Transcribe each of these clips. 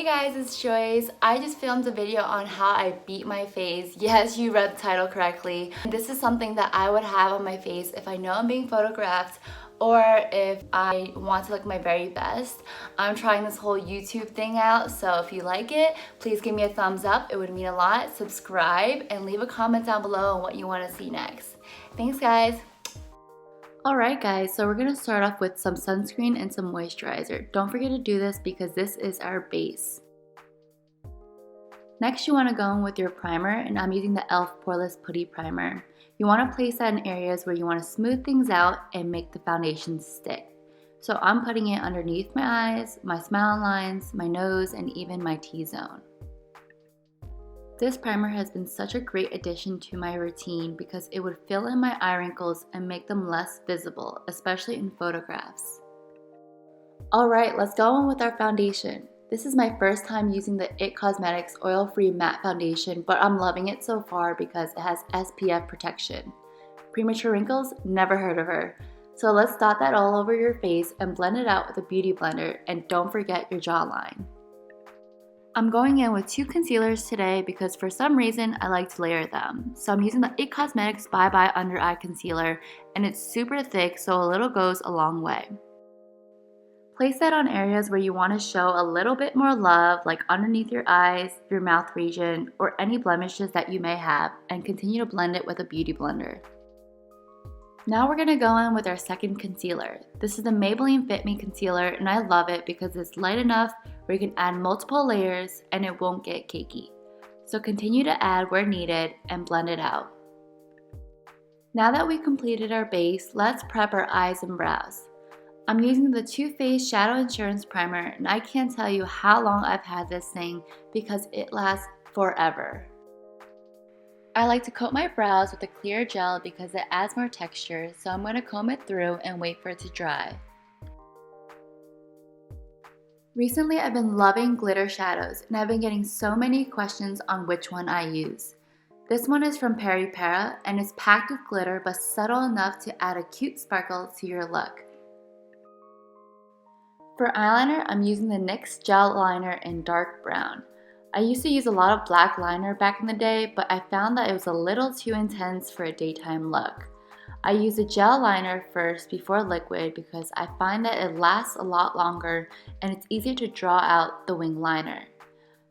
guys, it's Joyce. I just filmed a video on how I beat my face. Yes, you read the title correctly. This is something that I would have on my face if I know I'm being photographed or if I want to look my very best. I'm trying this whole YouTube thing out, so if you like it, please give me a thumbs up. It would mean a lot. Subscribe and leave a comment down below on what you want to see next. Thanks, guys. Alright guys, so we're going to start off with some sunscreen and some moisturizer. Don't forget to do this because this is our base. Next you want to go in with your primer, and I'm using the e.l.f. Poreless Putty Primer. You want to place that in areas where you want to smooth things out and make the foundation stick. So I'm putting it underneath my eyes, my smile lines, my nose, and even my T-zone. This primer has been such a great addition to my routine because it would fill in my eye wrinkles and make them less visible, especially in photographs. Alright, let's go on with our foundation. This is my first time using the IT Cosmetics Oil-Free Matte Foundation, but I'm loving it so far because it has SPF protection. Premature wrinkles? Never heard of her. So let's dot that all over your face and blend it out with a beauty blender, and don't forget your jawline. I'm going in with two concealers today because for some reason I like to layer them. So I'm using the IT Cosmetics Bye Bye Under Eye Concealer, and it's super thick, so a little goes a long way. Place that on areas where you want to show a little bit more love, like underneath your eyes, your mouth region, or any blemishes that you may have, and continue to blend it with a beauty blender. Now we're going to go in with our second concealer. This is the Maybelline Fit Me Concealer, and I love it because it's light enough where you can add multiple layers and it won't get cakey. So continue to add where needed and blend it out. Now that we've completed our base, let's prep our eyes and brows. I'm using the Too Faced Shadow Insurance Primer, and I can't tell you how long I've had this thing because it lasts forever. I like to coat my brows with a clear gel because it adds more texture, so I'm going to comb it through and wait for it to dry. Recently I've been loving glitter shadows, and I've been getting so many questions on which one I use. This one is from Peri Para, and it's packed with glitter but subtle enough to add a cute sparkle to your look. For eyeliner, I'm using the NYX Gel Liner in dark brown. I used to use a lot of black liner back in the day, but I found that it was a little too intense for a daytime look. I use a gel liner first before liquid because I find that it lasts a lot longer and it's easier to draw out the wing liner.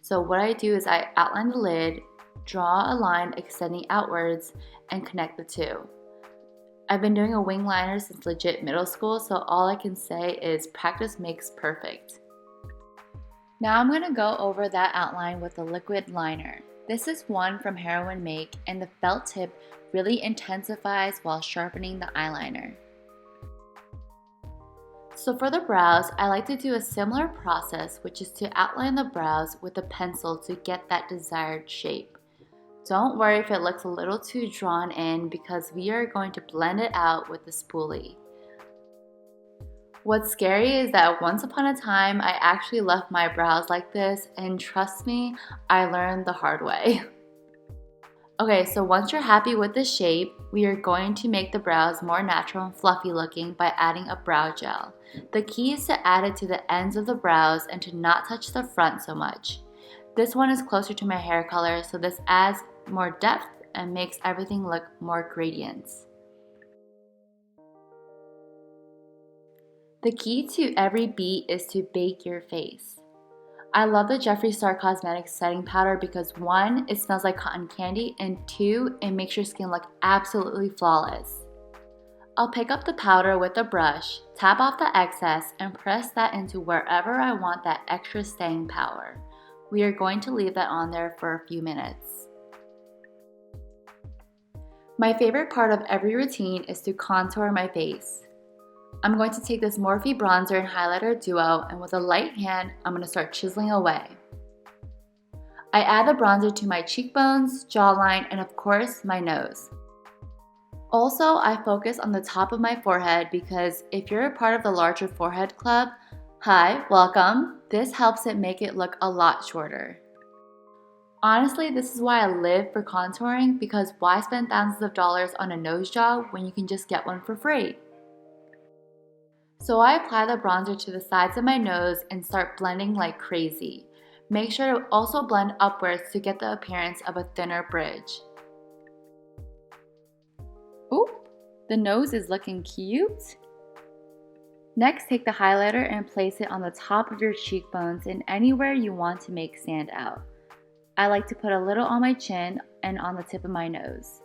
So what I do is I outline the lid, draw a line extending outwards, and connect the two. I've been doing a wing liner since legit middle school, so all I can say is practice makes perfect. Now I'm going to go over that outline with a liquid liner. This is one from Heroin Make, and the felt tip really intensifies while sharpening the eyeliner. So for the brows, I like to do a similar process, which is to outline the brows with a pencil to get that desired shape. Don't worry if it looks a little too drawn in because we are going to blend it out with the spoolie. What's scary is that once upon a time, I actually left my brows like this, and trust me, I learned the hard way. Okay, so once you're happy with the shape, we are going to make the brows more natural and fluffy looking by adding a brow gel. The key is to add it to the ends of the brows and to not touch the front so much. This one is closer to my hair color, so this adds more depth and makes everything look more gradients. The key to every beat is to bake your face. I love the Jeffree Star Cosmetics setting powder because 1, it smells like cotton candy, and 2, it makes your skin look absolutely flawless. I'll pick up the powder with a brush, tap off the excess, and press that into wherever I want that extra staying power. We are going to leave that on there for a few minutes. My favorite part of every routine is to contour my face. I'm going to take this Morphe bronzer and highlighter duo, and with a light hand, I'm going to start chiseling away. I add the bronzer to my cheekbones, jawline, and of course, my nose. Also, I focus on the top of my forehead because if you're a part of the larger forehead club, hi, welcome. This helps it make it look a lot shorter. Honestly, this is why I live for contouring because why spend thousands of dollars on a nose job when you can just get one for free? So I apply the bronzer to the sides of my nose and start blending like crazy. Make sure to also blend upwards to get the appearance of a thinner bridge. Oop, the nose is looking cute. Next, take the highlighter and place it on the top of your cheekbones and anywhere you want to make stand out. I like to put a little on my chin and on the tip of my nose.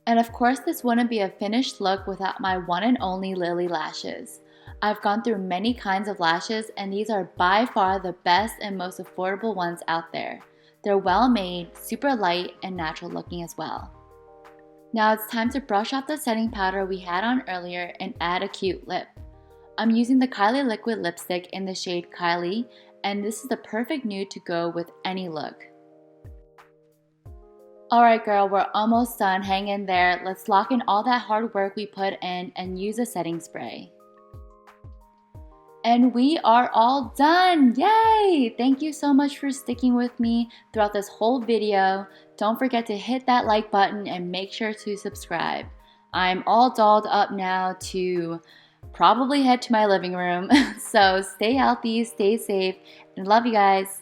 And of course, this wouldn't be a finished look without my one and only Lily lashes. I've gone through many kinds of lashes and these are by far the best and most affordable ones out there. They're well made, super light, and natural looking as well. Now it's time to brush off the setting powder we had on earlier and add a cute lip. I'm using the Kylie Liquid Lipstick in the shade Kylie, and this is the perfect nude to go with any look. Alright girl, we're almost done. Hang in there. Let's lock in all that hard work we put in and use a setting spray. And we are all done! Yay! Thank you so much for sticking with me throughout this whole video. Don't forget to hit that like button and make sure to subscribe. I'm all dolled up now to probably head to my living room. So stay healthy, stay safe, and love you guys.